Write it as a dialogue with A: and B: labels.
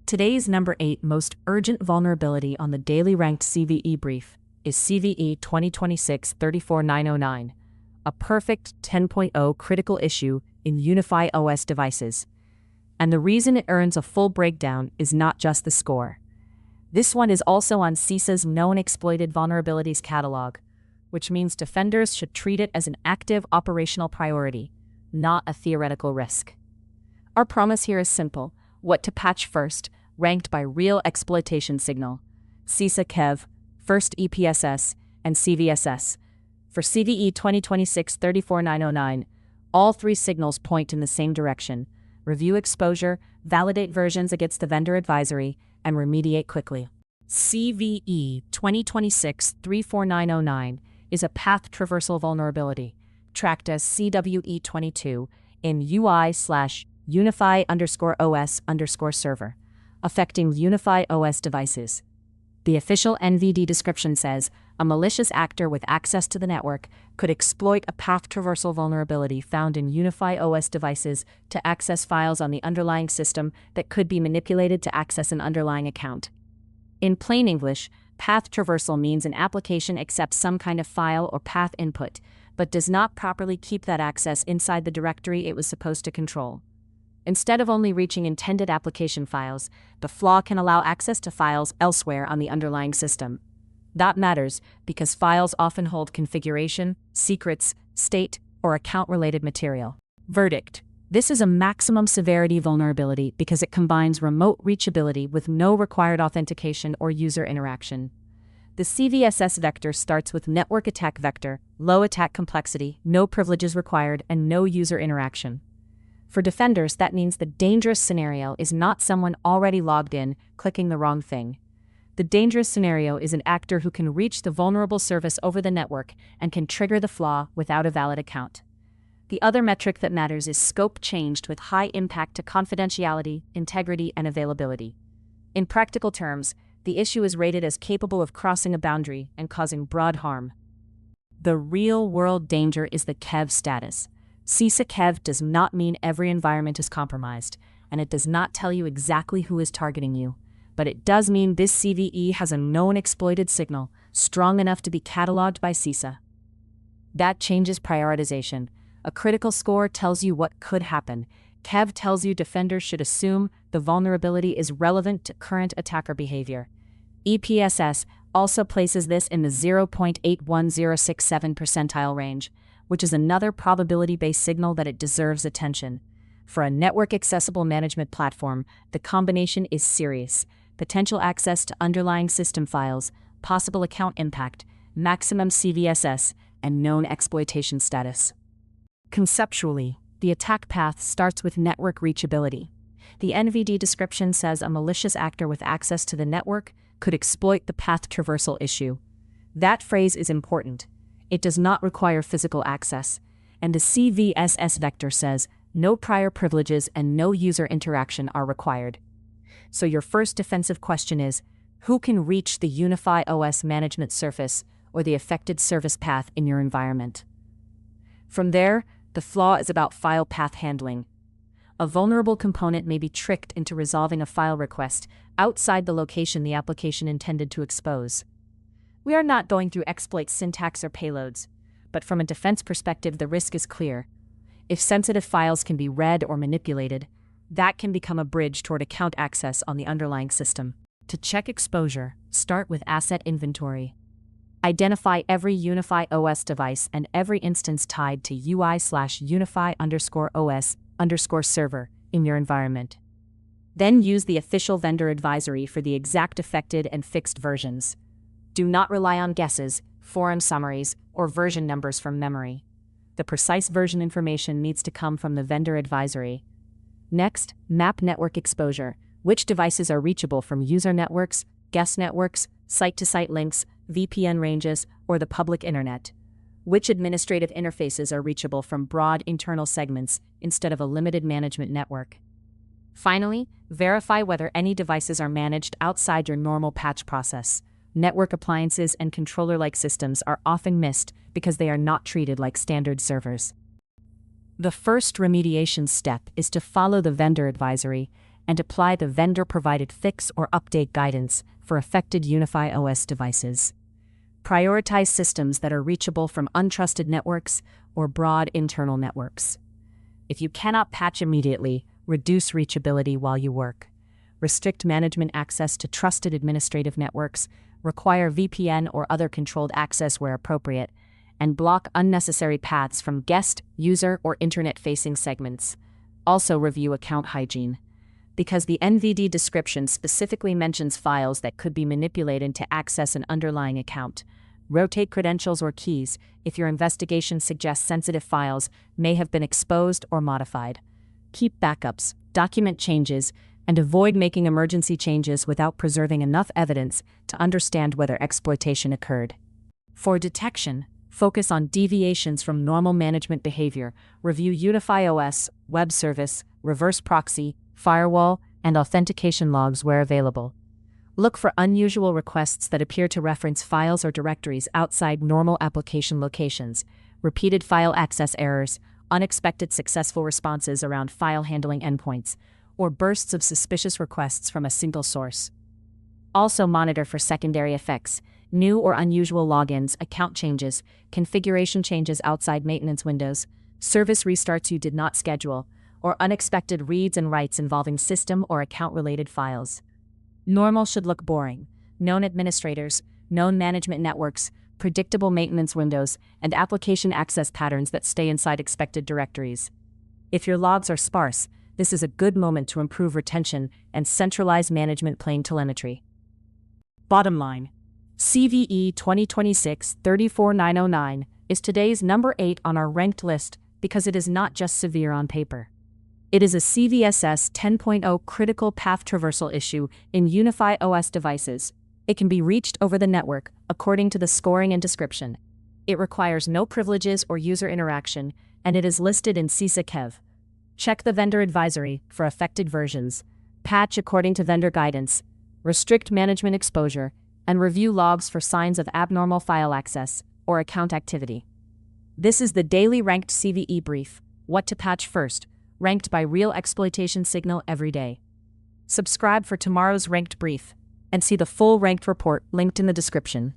A: Today's number 8 most urgent vulnerability on the Daily Ranked CVE Brief is CVE 2026-34909, a perfect 10.0 critical issue in UniFi OS devices. And the reason it earns a full breakdown is not just the score. This one is also on CISA's Known Exploited Vulnerabilities catalog, which means defenders should treat it as an active operational priority, not a theoretical risk. Our promise here is simple: what to patch first, ranked by real exploitation signal, CISA KEV, first EPSS, and CVSS. For CVE 2026-34909, all three signals point in the same direction: review exposure, validate versions against the vendor advisory, and remediate quickly. CVE 2026-34909 is a path traversal vulnerability, tracked as CWE-22 in UI/UniFi_OS_server, affecting UniFi OS devices. The official NVD description says, a malicious actor with access to the network could exploit a path traversal vulnerability found in UniFi OS devices to access files on the underlying system that could be manipulated to access an underlying account. In plain English, path traversal means an application accepts some kind of file or path input, but does not properly keep that access inside the directory it was supposed to control. Instead of only reaching intended application files, the flaw can allow access to files elsewhere on the underlying system. That matters because files often hold configuration, secrets, state, or account-related material. Verdict: this is a maximum severity vulnerability because it combines remote reachability with no required authentication or user interaction. The CVSS vector starts with network attack vector, low attack complexity, no privileges required, and no user interaction. For defenders, that means the dangerous scenario is not someone already logged in, clicking the wrong thing. The dangerous scenario is an actor who can reach the vulnerable service over the network and can trigger the flaw without a valid account. The other metric that matters is scope changed with high impact to confidentiality, integrity, and availability. In practical terms, the issue is rated as capable of crossing a boundary and causing broad harm. The real-world danger is the KEV status. CISA KEV does not mean every environment is compromised, and it does not tell you exactly who is targeting you, but it does mean this CVE has a known exploited signal strong enough to be cataloged by CISA. That changes prioritization. A critical score tells you what could happen. KEV tells you defenders should assume the vulnerability is relevant to current attacker behavior. EPSS also places this in the 0.81067 percentile range, which is another probability-based signal that it deserves attention. For a network-accessible management platform, the combination is serious: potential access to underlying system files, possible account impact, maximum CVSS, and known exploitation status. Conceptually, the attack path starts with network reachability. The NVD description says a malicious actor with access to the network could exploit the path traversal issue. That phrase is important. It does not require physical access, and the CVSS vector says no prior privileges and no user interaction are required. So your first defensive question is, who can reach the UniFi OS management surface or the affected service path in your environment? From there, the flaw is about file path handling. A vulnerable component may be tricked into resolving a file request outside the location the application intended to expose. We are not going through exploit syntax or payloads, but from a defense perspective, the risk is clear. If sensitive files can be read or manipulated, that can become a bridge toward account access on the underlying system. To check exposure, start with asset inventory. Identify every UniFi OS device and every instance tied to UI/UniFi_OS_server in your environment. Then use the official vendor advisory for the exact affected and fixed versions. Do not rely on guesses, forum summaries, or version numbers from memory. The precise version information needs to come from the vendor advisory. Next, map network exposure. Which devices are reachable from user networks, guest networks, site-to-site links, VPN ranges, or the public internet? Which administrative interfaces are reachable from broad internal segments instead of a limited management network? Finally, verify whether any devices are managed outside your normal patch process. Network appliances and controller-like systems are often missed because they are not treated like standard servers. The first remediation step is to follow the vendor advisory and apply the vendor-provided fix or update guidance for affected UniFi OS devices. Prioritize systems that are reachable from untrusted networks or broad internal networks. If you cannot patch immediately, reduce reachability while you work. Restrict management access to trusted administrative networks, require VPN or other controlled access where appropriate, and block unnecessary paths from guest, user, or internet-facing segments. Also review account hygiene. Because the NVD description specifically mentions files that could be manipulated to access an underlying account, rotate credentials or keys if your investigation suggests sensitive files may have been exposed or modified. Keep backups, document changes, and avoid making emergency changes without preserving enough evidence to understand whether exploitation occurred. For detection, focus on deviations from normal management behavior, review UniFi OS, web service, reverse proxy, firewall, and authentication logs where available. Look for unusual requests that appear to reference files or directories outside normal application locations, repeated file access errors, unexpected successful responses around file handling endpoints, or bursts of suspicious requests from a single source. Also monitor for secondary effects, new or unusual logins, account changes, configuration changes outside maintenance windows, service restarts you did not schedule, or unexpected reads and writes involving system or account-related files. Normal should look boring. Known administrators, known management networks, predictable maintenance windows, and application access patterns that stay inside expected directories. If your logs are sparse, this is a good moment to improve retention and centralize management plane telemetry. Bottom line, CVE 2026-34909 is today's number 8 on our ranked list because it is not just severe on paper. It is a CVSS 10.0 critical path traversal issue in UniFi OS devices. It can be reached over the network, according to the scoring and description. It requires no privileges or user interaction, and it is listed in CISA KEV. Check the vendor advisory for affected versions, patch according to vendor guidance, restrict management exposure, and review logs for signs of abnormal file access or account activity. This is the Daily Ranked CVE Brief, what to patch first, ranked by real exploitation signal every day. Subscribe for tomorrow's ranked brief, and see the full ranked report linked in the description.